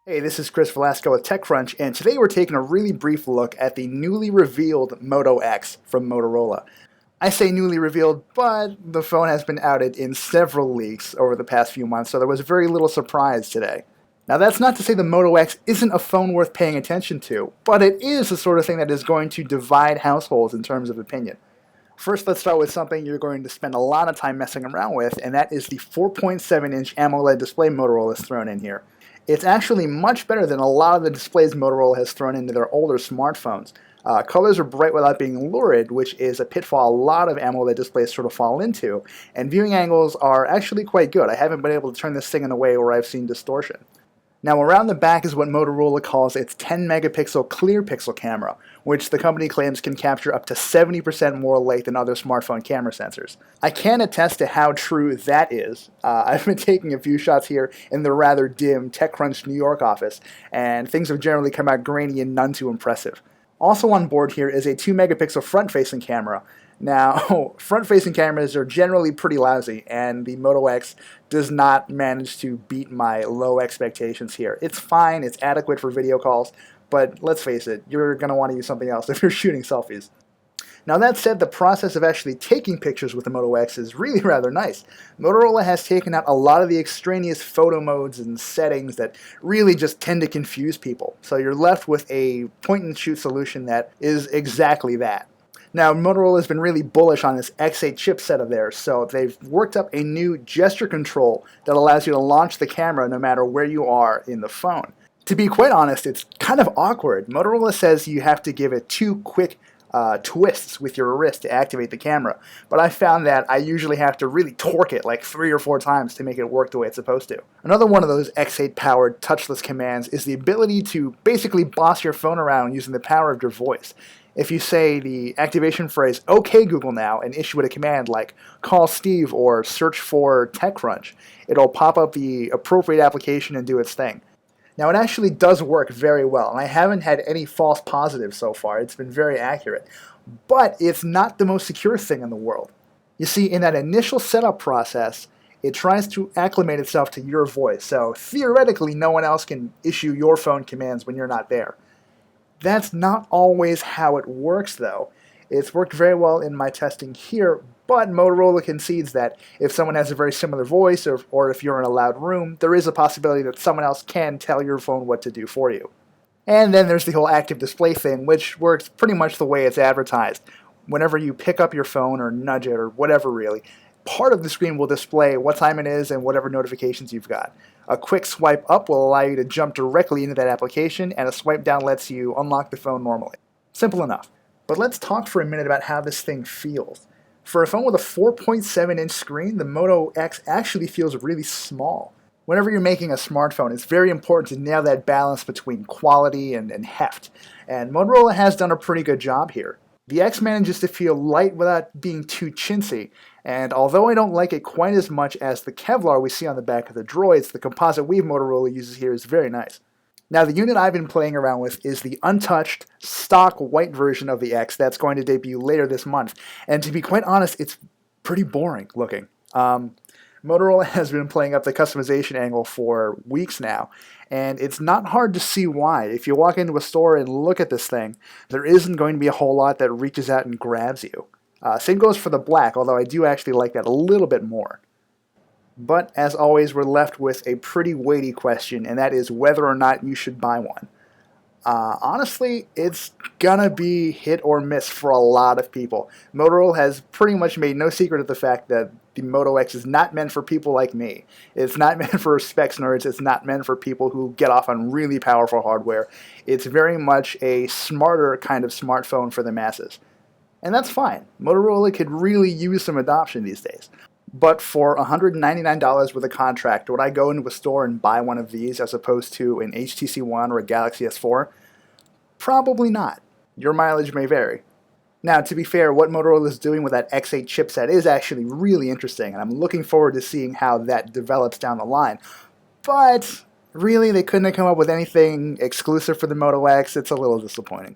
Hey, this is Chris Velazco with TechCrunch, and today we're taking a really brief look at the newly revealed Moto X from Motorola. I say newly revealed, but the phone has been outed in several leaks over the past few months, so there was very little surprise today. Now, that's not to say the Moto X isn't a phone worth paying attention to, but it is the sort of thing that is going to divide households in terms of opinion. First, let's start with something you're going to spend a lot of time messing around with, and that is the 4.7-inch AMOLED display Motorola has thrown in here. It's actually much better than a lot of the displays Motorola has thrown into their older smartphones. Colors are bright without being lurid, which is a pitfall a lot of AMOLED displays sort of fall into, and viewing angles are actually quite good. I haven't been able to turn this thing in a way where I've seen distortion. Now, around the back is what Motorola calls its 10-megapixel clear pixel camera, which the company claims can capture up to 70% more light than other smartphone camera sensors. I can attest to how true that is. I've been taking a few shots here in the rather dim TechCrunch New York office, and things have generally come out grainy and none too impressive. Also on board here is a 2-megapixel front-facing camera. Now, front-facing cameras are generally pretty lousy, and the Moto X does not manage to beat my low expectations here. It's fine, it's adequate for video calls, but let's face it, you're going to want to use something else if you're shooting selfies. Now that said, the process of actually taking pictures with the Moto X is really rather nice. Motorola has taken out a lot of the extraneous photo modes and settings that really just tend to confuse people, so you're left with a point-and-shoot solution that is exactly that. Now, Motorola has been really bullish on this X8 chipset of theirs, so they've worked up a new gesture control that allows you to launch the camera no matter where you are in the phone. To be quite honest, it's kind of awkward. Motorola says you have to give it two quick twists with your wrist to activate the camera, but I found that I usually have to really torque it like 3 or 4 times to make it work the way it's supposed to. Another one of those X8 powered touchless commands is the ability to basically boss your phone around using the power of your voice. If you say the activation phrase, "OK Google now," and issue it a command like "call Steve" or "search for TechCrunch," it'll pop up the appropriate application and do its thing. Now, it actually does work very well, and I haven't had any false positives so far. It's been very accurate. But it's not the most secure thing in the world. You see, in that initial setup process, it tries to acclimate itself to your voice, so theoretically no one else can issue your phone commands when you're not there. That's not always how it works, though. It's worked very well in my testing here, but Motorola concedes that if someone has a very similar voice, or if you're in a loud room, there is a possibility that someone else can tell your phone what to do for you. And then there's the whole active display thing, which works pretty much the way it's advertised. Whenever you pick up your phone or nudge it or whatever really, part of the screen will display what time it is and whatever notifications you've got. A quick swipe up will allow you to jump directly into that application, and a swipe down lets you unlock the phone normally. Simple enough. But let's talk for a minute about how this thing feels. For a phone with a 4.7-inch screen, the Moto X actually feels really small. Whenever you're making a smartphone, it's very important to nail that balance between quality and heft, and Motorola has done a pretty good job here. The X manages to feel light without being too chintzy, and although I don't like it quite as much as the Kevlar we see on the back of the Droids, the composite weave Motorola uses here is very nice. Now, the unit I've been playing around with is the untouched, stock white version of the X that's going to debut later this month, and to be quite honest, it's pretty boring looking. Motorola has been playing up the customization angle for weeks now, and it's not hard to see why. If you walk into a store and look at this thing, there isn't going to be a whole lot that reaches out and grabs you. Same goes for the black, although I do actually like that a little bit more. But as always, we're left with a pretty weighty question, and that is whether or not you should buy one. Honestly, it's gonna be hit or miss for a lot of people. Motorola has pretty much made no secret of the fact that the Moto X is not meant for people like me. It's not meant for specs nerds. It's not meant for people who get off on really powerful hardware. It's very much a smarter kind of smartphone for the masses. And that's fine. Motorola could really use some adoption these days. But for $199 with a contract, would I go into a store and buy one of these as opposed to an HTC One or a Galaxy S4? Probably not. Your mileage may vary. Now, to be fair, what Motorola is doing with that X8 chipset is actually really interesting, and I'm looking forward to seeing how that develops down the line. But really, they couldn't have come up with anything exclusive for the Moto X. It's a little disappointing.